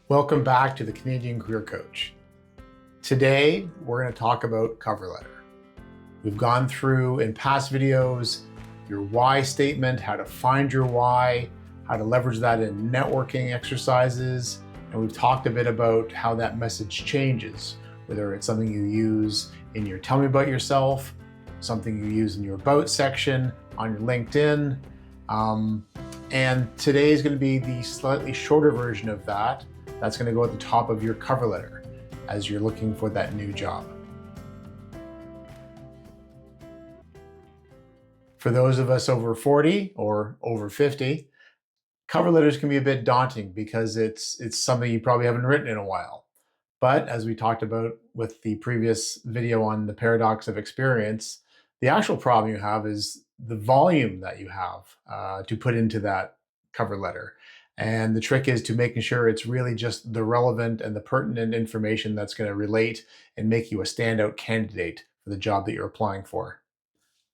Welcome back to the Canadian Career Coach. Today, we're going to talk about cover letter. We've gone through in past videos your why statement, how to find your why, how to leverage that in networking exercises, and we've talked a bit about how that message changes, whether it's something you use in your tell me about yourself, something you use in your about section on your LinkedIn, and today is going to be the slightly shorter version of that. That's going to go at the top of your cover letter as you're looking for that new job. For those of us over 40 or over 50, cover letters can be a bit daunting because it's something you probably haven't written in a while. But as we talked about with the previous video on the paradox of experience, the actual problem you have is the volume that you have to put into that cover letter. And the trick is to making sure it's really just the relevant and the pertinent information that's going to relate and make you a standout candidate for the job that you're applying for.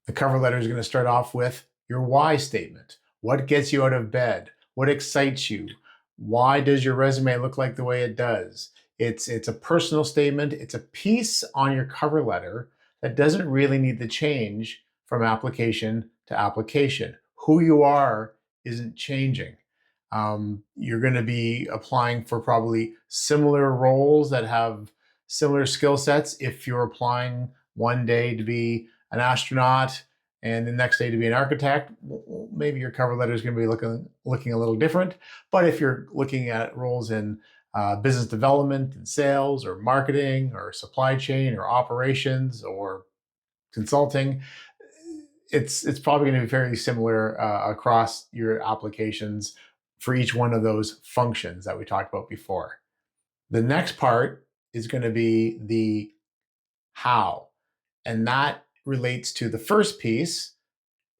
The cover letter is going to start off with your why statement. What gets you out of bed? What excites you? Why does your resume look like the way it does? It's a personal statement. It's a piece on your cover letter that doesn't really need to change from application to application. Who you are isn't changing. You're going to be applying for probably similar roles that have similar skill sets. If you're applying one day to be an astronaut and the next day to be an architect, maybe your cover letter is going to be looking a little different. But if you're looking at roles in business development and sales or marketing or supply chain or operations or consulting, it's probably going to be fairly similar across your applications for each one of those functions that we talked about before. The next part is going to be the how, and that relates to the first piece.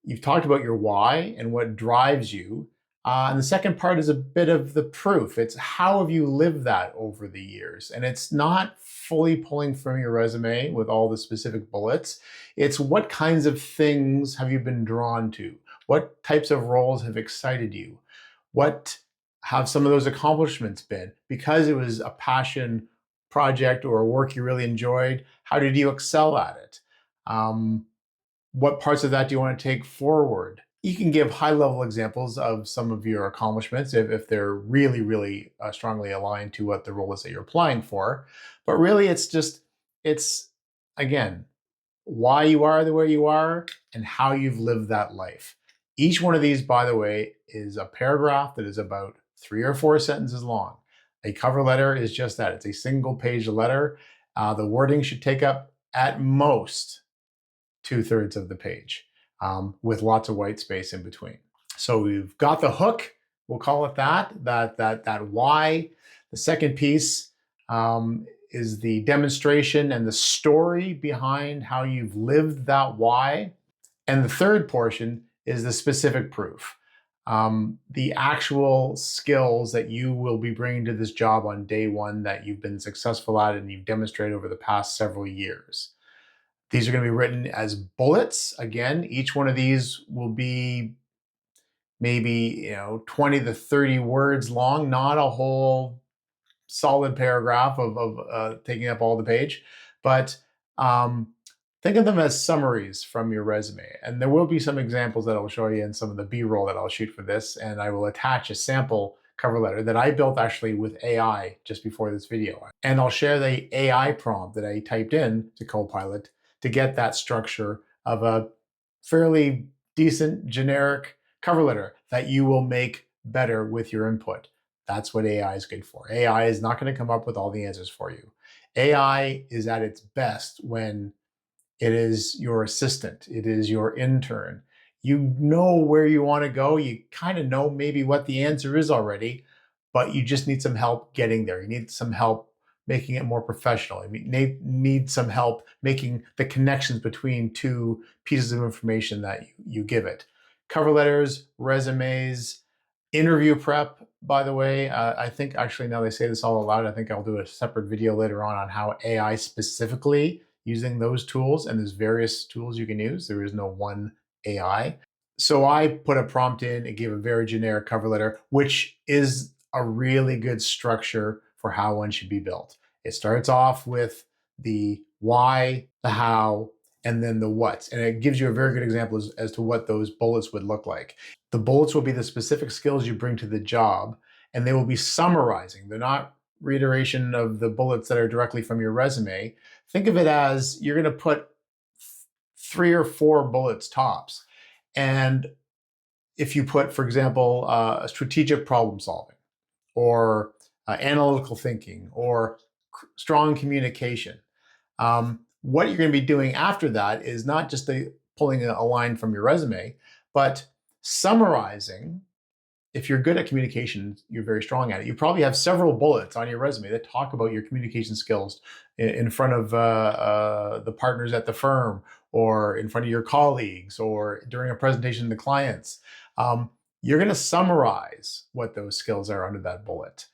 You've talked about your why and what drives you. And the second part is a bit of the proof. It's how have you lived that over the years? And it's not fully pulling from your resume with all the specific bullets. It's what kinds of things have you been drawn to? What types of roles have excited you? What have some of those accomplishments been? Because it was a passion project or a work you really enjoyed, how did you excel at it? What parts of that do you want to take forward? You can give high-level examples of some of your accomplishments if they're really, really strongly aligned to what the role is that you're applying for. But really, it's again, why you are the way you are and how you've lived that life. Each one of these, by the way, is a paragraph that is about 3 or 4 sentences long. A cover letter is just that. It's a single-page letter. The wording should take up at most 2/3 of the page, with lots of white space in between. So we've got the hook, we'll call it that why. The second piece is the demonstration and the story behind how you've lived that why. And the third portion is the specific proof. The actual skills that you will be bringing to this job on day one that you've been successful at and you've demonstrated over the past several years. These are going to be written as bullets. Again, each one of these will be maybe 20 to 30 words long, not a whole solid paragraph of taking up all the page, but think of them as summaries from your resume. And there will be some examples that I'll show you in some of the B-roll that I'll shoot for this, and I will attach a sample cover letter that I built actually with AI just before this video. And I'll share the AI prompt that I typed in to Copilot to get that structure of a fairly decent generic cover letter that you will make better with your input. That's what AI is good for. AI is not going to come up with all the answers for you. AI is at its best when it is your assistant. It is your intern. You know where you want to go. You kind of know maybe what the answer is already, but you just need some help getting there. You need some help making it more professional. You need some help making the connections between two pieces of information that you give it. Cover letters, resumes, interview prep, by the way. I think actually now they say this all aloud, I think I'll do a separate video later on how AI specifically using those tools, and there's various tools you can use. There is no one AI. So I put a prompt in and gave a very generic cover letter, which is a really good structure for how one should be built. It starts off with the why, the how, and then the what. And it gives you a very good example as to what those bullets would look like. The bullets will be the specific skills you bring to the job, and they will be summarizing. They're not reiteration of the bullets that are directly from your resume. Think of it as you're going to put 3 or 4 bullets tops. And if you put, for example, strategic problem solving, or analytical thinking, or strong communication, what you're going to be doing after that is not just pulling a line from your resume, but summarizing. If you're good at communication, you're very strong at it. You probably have several bullets on your resume that talk about your communication skills in front of the partners at the firm, or in front of your colleagues, or during a presentation to clients. You're going to summarize what those skills are under that bullet.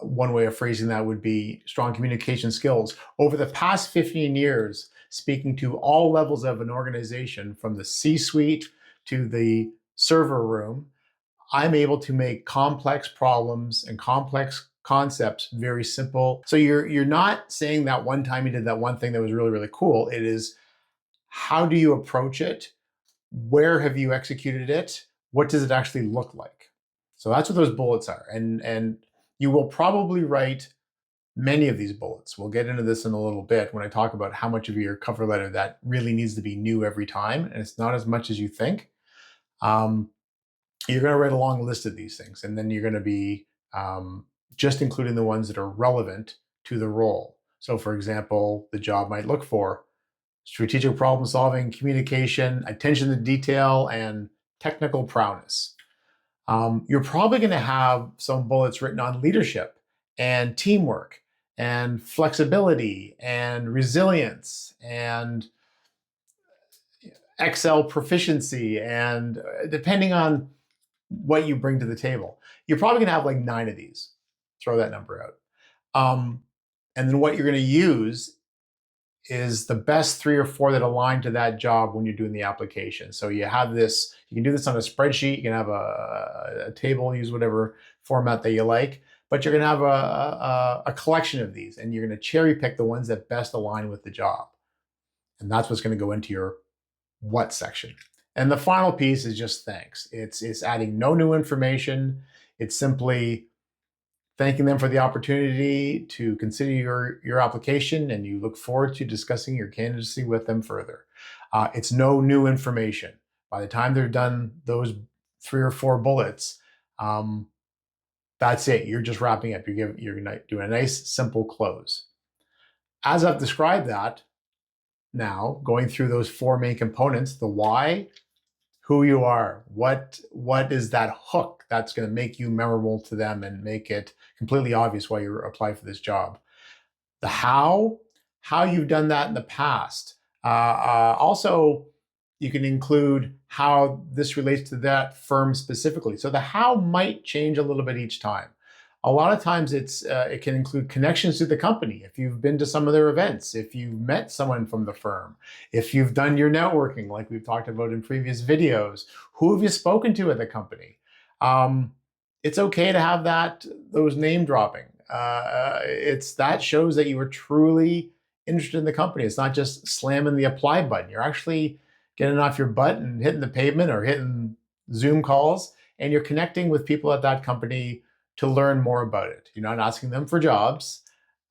One way of phrasing that would be strong communication skills. Over the past 15 years, speaking to all levels of an organization, from the C-suite to the server room, I'm able to make complex problems and complex concepts very simple. So you're not saying that one time you did that one thing that was really, really cool. It is, how do you approach it? Where have you executed it? What does it actually look like? So that's what those bullets are. And you will probably write many of these bullets. We'll get into this in a little bit when I talk about how much of your cover letter that really needs to be new every time. And it's not as much as you think. You're going to write a long list of these things, and then you're going to be just including the ones that are relevant to the role. So, for example, the job might look for strategic problem solving, communication, attention to detail, and technical prowess. You're probably going to have some bullets written on leadership and teamwork and flexibility and resilience and Excel proficiency, and depending on what you bring to the table. You're probably going to have like 9 of these. Throw that number out. And then what you're going to use is the best 3 or 4 that align to that job when you're doing the application. So you have this, you can do this on a spreadsheet, you can have a table, use whatever format that you like, but you're going to have a collection of these, and you're going to cherry pick the ones that best align with the job. And that's what's going to go into your what section. And the final piece is just thanks. It's adding no new information. It's simply thanking them for the opportunity to consider your application, and you look forward to discussing your candidacy with them further. It's no new information. By the time they're done those 3 or 4 bullets, that's it. You're just wrapping up. You're going to do a nice, simple close. As I've described that, now going through those 4 main components: the why, who you are, what is that hook that's going to make you memorable to them and make it completely obvious why you apply for this job. The how you've done that in the past. Also, you can include how this relates to that firm specifically. So the how might change a little bit each time. A lot of times it can include connections to the company. If you've been to some of their events, if you've met someone from the firm, if you've done your networking, like we've talked about in previous videos, who have you spoken to at the company? It's okay to have those name dropping. That shows that you were truly interested in the company. It's not just slamming the apply button. You're actually getting off your butt and hitting the pavement or hitting Zoom calls, and you're connecting with people at that company to learn more about it. You're not asking them for jobs.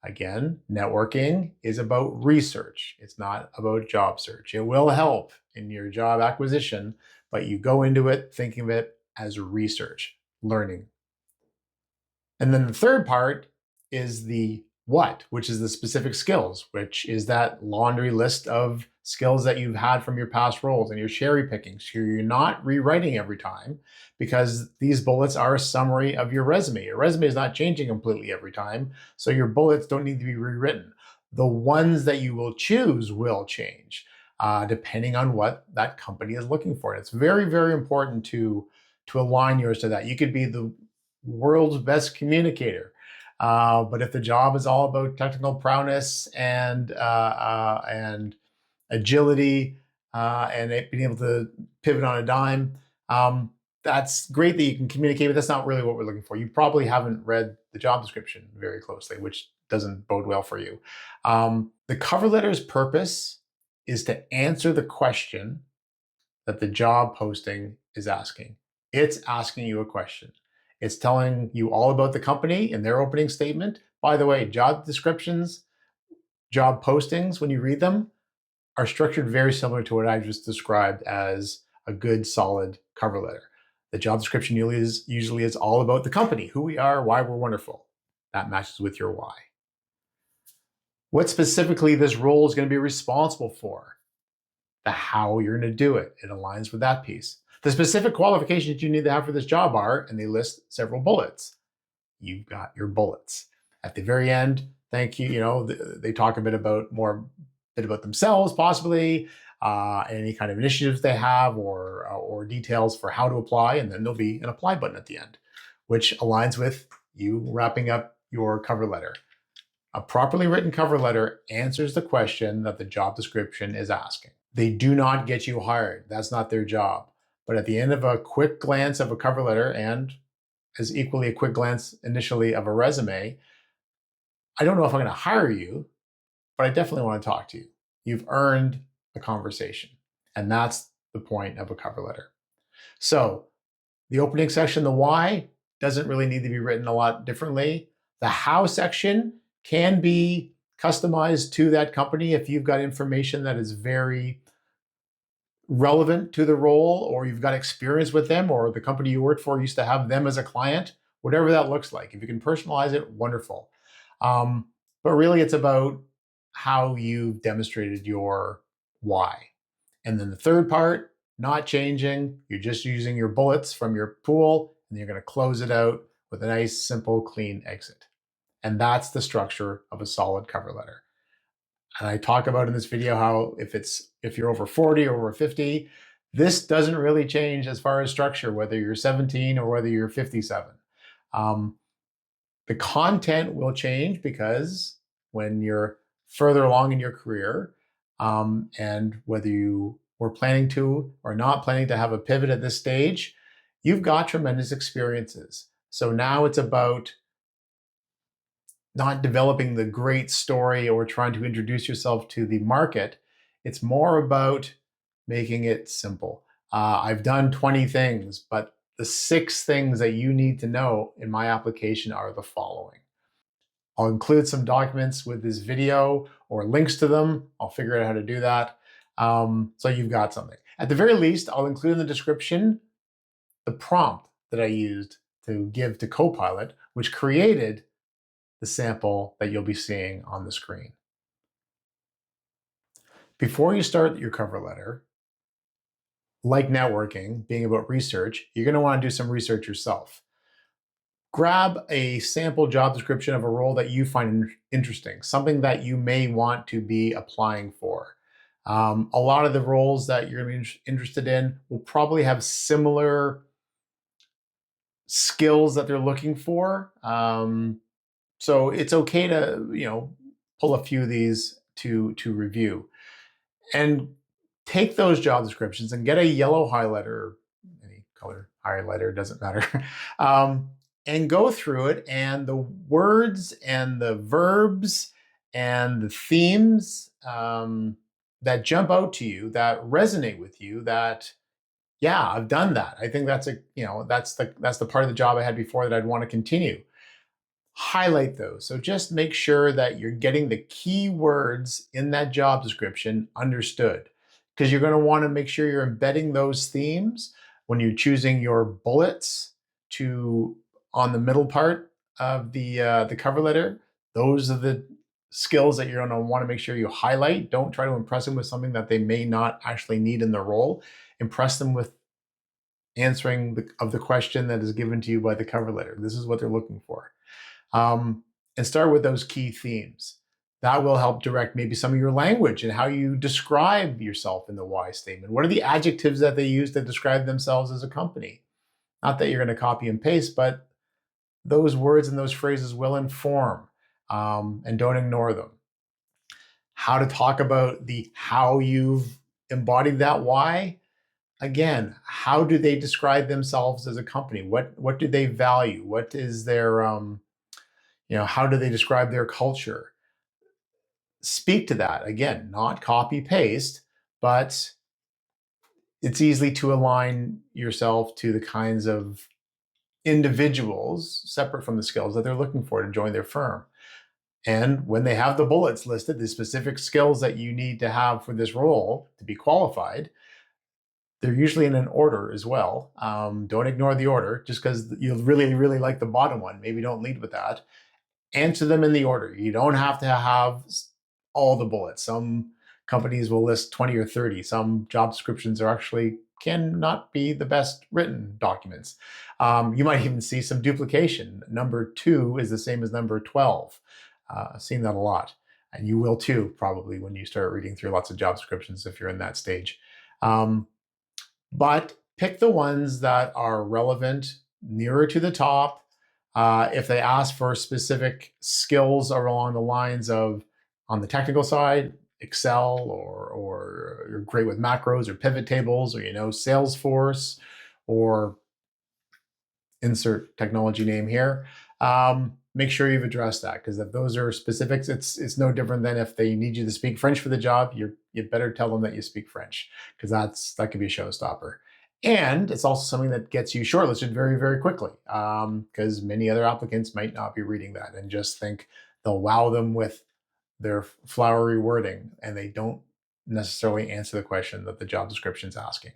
Again, networking is about research. It's not about job search. It will help in your job acquisition, but you go into it thinking of it as research, learning. And then the third part is the what, which is the specific skills, which is that laundry list of skills that you've had from your past roles, and you're cherry picking. So you're not rewriting every time, because these bullets are a summary of your resume. Your resume is not changing completely every time, so your bullets don't need to be rewritten. The ones that you will choose will change depending on what that company is looking for. And it's very, very important to align yours to that. You could be the world's best communicator, but if the job is all about technical prowess and agility and being able to pivot on a dime, that's great that you can communicate, but that's not really what we're looking for. You probably haven't read the job description very closely, which doesn't bode well for you. The cover letter's purpose is to answer the question that the job posting is asking. It's asking you a question. It's telling you all about the company in their opening statement. By the way, job descriptions, job postings, when you read them, are structured very similar to what I just described as a good, solid cover letter. The job description usually is all about the company, who we are, why we're wonderful. That matches with your why. What specifically this role is going to be responsible for, the how you're going to do it. It aligns with that piece. The specific qualifications you need to have for this job are, and they list several bullets. You've got your bullets. At the very end, thank you. You know, they talk a bit about themselves, possibly, any kind of initiatives they have, or details for how to apply, and then there'll be an apply button at the end, which aligns with you wrapping up your cover letter. A properly written cover letter answers the question that the job description is asking. They do not get you hired. That's not their job. But at the end of a quick glance of a cover letter, and as equally a quick glance initially of a resume, I don't know if I'm going to hire you, but I definitely want to talk to you. You've earned a conversation. And that's the point of a cover letter. So the opening section, the why, doesn't really need to be written a lot differently. The how section can be customized to that company if you've got information that is very relevant to the role, or you've got experience with them, or the company you worked for used to have them as a client, whatever that looks like. If you can personalize it, wonderful. But really it's about how you've demonstrated your why. And then the third part, not changing, you're just using your bullets from your pool, and you're going to close it out with a nice, simple, clean exit. And that's the structure of a solid cover letter. And I talk about in this video how if you're over 40 or over 50, this doesn't really change as far as structure, whether you're 17 or whether you're 57. The content will change because when you're further along in your career, and whether you were planning to or not planning to have a pivot at this stage, you've got tremendous experiences. So now it's about not developing the great story or trying to introduce yourself to the market. It's more about making it simple. I've done 20 things, but the 6 things that you need to know in my application are the following. I'll include some documents with this video or links to them. I'll figure out how to do that. So you've got something. At the very least, I'll include in the description the prompt that I used to give to Copilot, which created the sample that you'll be seeing on the screen. Before you start your cover letter, like networking, being about research, you're going to want to do some research yourself. Grab a sample job description of a role that you find interesting, something that you may want to be applying for. A lot of the roles that you're going to be interested in will probably have similar skills that they're looking for. So it's okay to, pull a few of these to review. And take those job descriptions and get a yellow highlighter, any color highlighter, doesn't matter, and go through it, and the words and the verbs and the themes that jump out to you, that resonate with you, that, yeah, I've done that. I think that's that's the part of the job I had before that I'd want to continue. Highlight those. So just make sure that you're getting the key words in that job description understood, because you're going to want to make sure you're embedding those themes when you're choosing your bullets on the middle part of the cover letter. Those are the skills that you're going to want to make sure you highlight. Don't try to impress them with something that they may not actually need in their role. Impress them with answering the question that is given to you by the cover letter. This is what they're looking for. And start with those key themes. That will help direct maybe some of your language and how you describe yourself in the why statement. What are the adjectives that they use to describe themselves as a company? Not that you're going to copy and paste, but those words and those phrases will inform, and don't ignore them. How to talk about how you've embodied that why. again, how do they describe themselves as a company? What do they value? What is their how do they describe their culture? Speak to that. Again, not copy paste, but it's easy to align yourself to the kinds of individuals separate from the skills that they're looking for to join their firm. And when they have the bullets listed, the specific skills that you need to have for this role to be qualified, they're usually in an order as well. Don't ignore the order just because you really, really like the bottom one. Maybe don't lead with that. Answer them in the order. You don't have to have all the bullets. Some companies will list 20 or 30. Some job descriptions are actually cannot be the best written documents. You might even see some duplication. Number 2 is the same as number 12. I've seen that a lot. And you will too, probably, when you start reading through lots of job descriptions if you're in that stage. But pick the ones that are relevant, nearer to the top. If they ask for specific skills along the lines of, on the technical side, Excel, or you're great with macros or pivot tables, or Salesforce, or insert technology name here, make sure you've addressed that, because if those are specifics, it's no different than if they need you to speak French for the job. You better tell them that you speak French, because that could be a showstopper. And it's also something that gets you shortlisted very, very quickly, because many other applicants might not be reading that and just think they'll wow them with their flowery wording, and they don't necessarily answer the question that the job description is asking.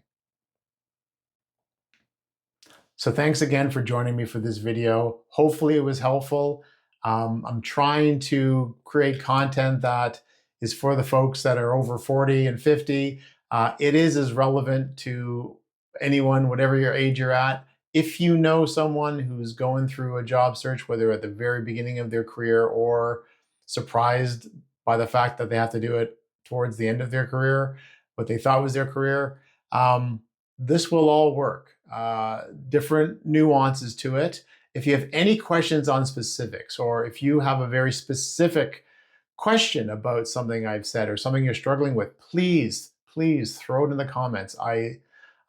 So thanks again for joining me for this video. Hopefully it was helpful. I'm trying to create content that is for the folks that are over 40 and 50. It is as relevant to anyone, whatever your age you're at. If you know someone who's going through a job search, whether at the very beginning of their career or surprised by the fact that they have to do it towards the end of their career, what they thought was their career, this will all work. Different nuances to it. If you have any questions on specifics, or if you have a very specific question about something I've said or something you're struggling with, please throw it in the comments. I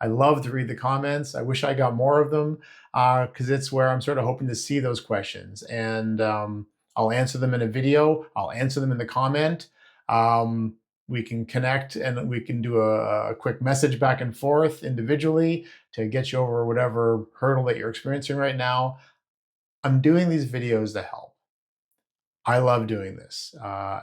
love to read the comments. I wish I got more of them, because it's where I'm sort of hoping to see those questions. And I'll answer them in a video. I'll answer them in the comment. We can connect and we can do a quick message back and forth individually to get you over whatever hurdle that you're experiencing right now. I'm doing these videos to help. I love doing this.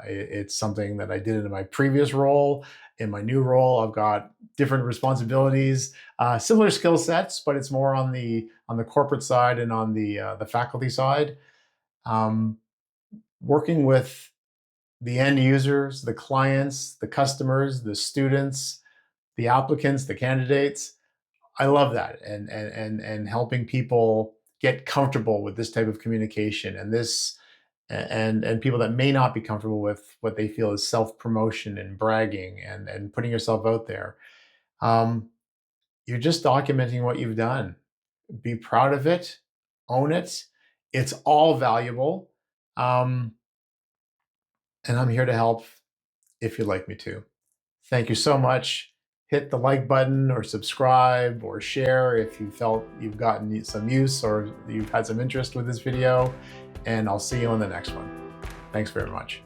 It's something that I did in my previous role. In my new role, I've got different responsibilities, similar skill sets, but it's more on the corporate side and on the faculty side. Working with the end users, the clients, the customers, the students, the applicants, the candidates. I love that, and helping people get comfortable with this type of communication, and people that may not be comfortable with what they feel is self-promotion and bragging and putting yourself out there. You're just documenting what you've done. Be proud of it, own it. It's all valuable. And I'm here to help if you'd like me to. Thank you so much. Hit the like button or subscribe or share if you felt you've gotten some use or you've had some interest with this video. And I'll see you on the next one. Thanks very much.